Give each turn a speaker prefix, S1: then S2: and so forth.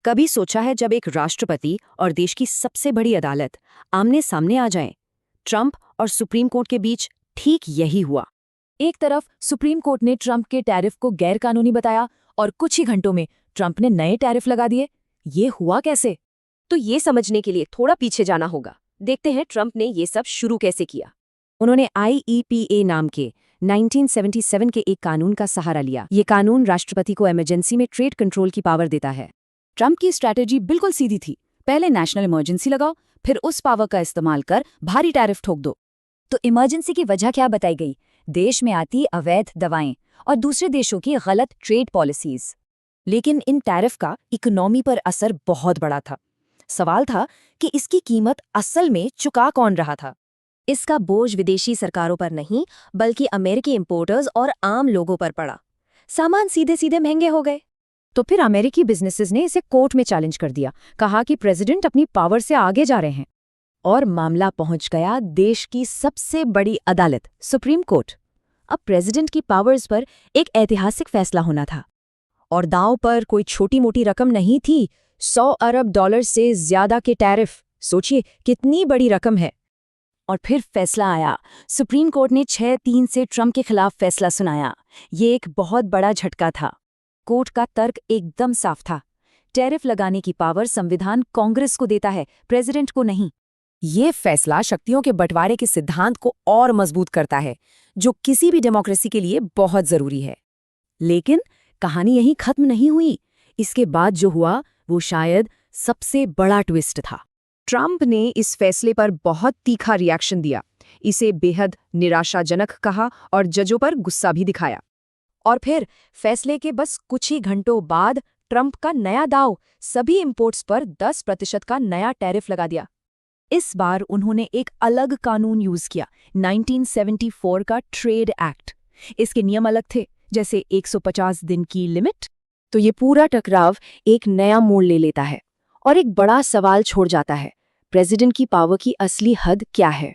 S1: कभी सोचा है जब एक राष्ट्रपति और देश की सबसे बड़ी अदालत आमने सामने आ जाएं? ट्रंप और सुप्रीम कोर्ट के बीच ठीक यही हुआ।
S2: एक तरफ सुप्रीम कोर्ट ने ट्रंप के टैरिफ को गैरकानूनी बताया और कुछ ही घंटों में ट्रंप ने नए टैरिफ लगा दिए। ये हुआ कैसे?
S3: तो ये समझने के लिए थोड़ा पीछे जाना होगा। देखते हैं ट्रंप ने ये सब शुरू कैसे किया।
S1: उन्होंने IEPA नाम के 1977 के एक कानून का सहारा लिया। ये कानून राष्ट्रपति को इमरजेंसी में ट्रेड कंट्रोल की पावर देता है। ट्रंप की स्ट्रैटेजी बिल्कुल सीधी थी, पहले नेशनल इमरजेंसी लगाओ, फिर उस पावर का इस्तेमाल कर भारी टैरिफ ठोक दो।
S2: तो इमरजेंसी की वजह क्या बताई गई? देश में आती अवैध दवाएं और दूसरे देशों की गलत ट्रेड पॉलिसीज।
S1: लेकिन इन टैरिफ का इकोनॉमी पर असर बहुत बड़ा था। सवाल था कि इसकी कीमत असल में चुका कौन रहा था।
S3: इसका बोझ विदेशी सरकारों पर नहीं, बल्कि अमेरिकी इंपोर्टर्स और आम लोगों पर पड़ा। सामान सीधे सीधे महंगे हो गए।
S1: तो फिर अमेरिकी बिजनेसेस ने इसे कोर्ट में चैलेंज कर दिया, कहा कि प्रेसिडेंट अपनी पावर से आगे जा रहे हैं। और मामला पहुंच गया देश की सबसे बड़ी अदालत, सुप्रीम कोर्ट। अब प्रेसिडेंट की पावर्स पर एक ऐतिहासिक फैसला होना था। और दांव पर कोई छोटी मोटी रकम नहीं थी, 100 अरब डॉलर से ज्यादा के टैरिफ। सोचिए कितनी बड़ी रकम है। और फिर फैसला आया। सुप्रीम कोर्ट ने 6-3 से ट्रंप के खिलाफ फैसला सुनाया। ये एक बहुत बड़ा झटका था। कोर्ट का तर्क एकदम साफ था। टैरिफ लगाने की पावर संविधान कांग्रेस को देता है, प्रेसिडेंट को नहीं। ये फैसला शक्तियों के बंटवारे के सिद्धांत को और मजबूत करता है, जो किसी भी डेमोक्रेसी के लिए बहुत जरूरी है। लेकिन कहानी यहीं खत्म नहीं हुई। इसके बाद जो हुआ वो शायद सबसे बड़ा ट्विस्ट था। ट्रंप ने इस फैसले पर बहुत तीखा रिएक्शन दिया, इसे बेहद निराशाजनक कहा और जजों पर गुस्सा भी दिखाया। और फिर फैसले के बस कुछ ही घंटों बाद ट्रंप का नया दाव, सभी इंपोर्ट्स पर 10% का नया टैरिफ लगा दिया। इस बार उन्होंने एक अलग कानून यूज किया, 1974 का ट्रेड एक्ट। इसके नियम अलग थे, जैसे 150 दिन की लिमिट। तो ये पूरा टकराव एक नया मोड़ ले लेता है और एक बड़ा सवाल छोड़ जाता है, प्रेसिडेंट की पावर की असली हद क्या है।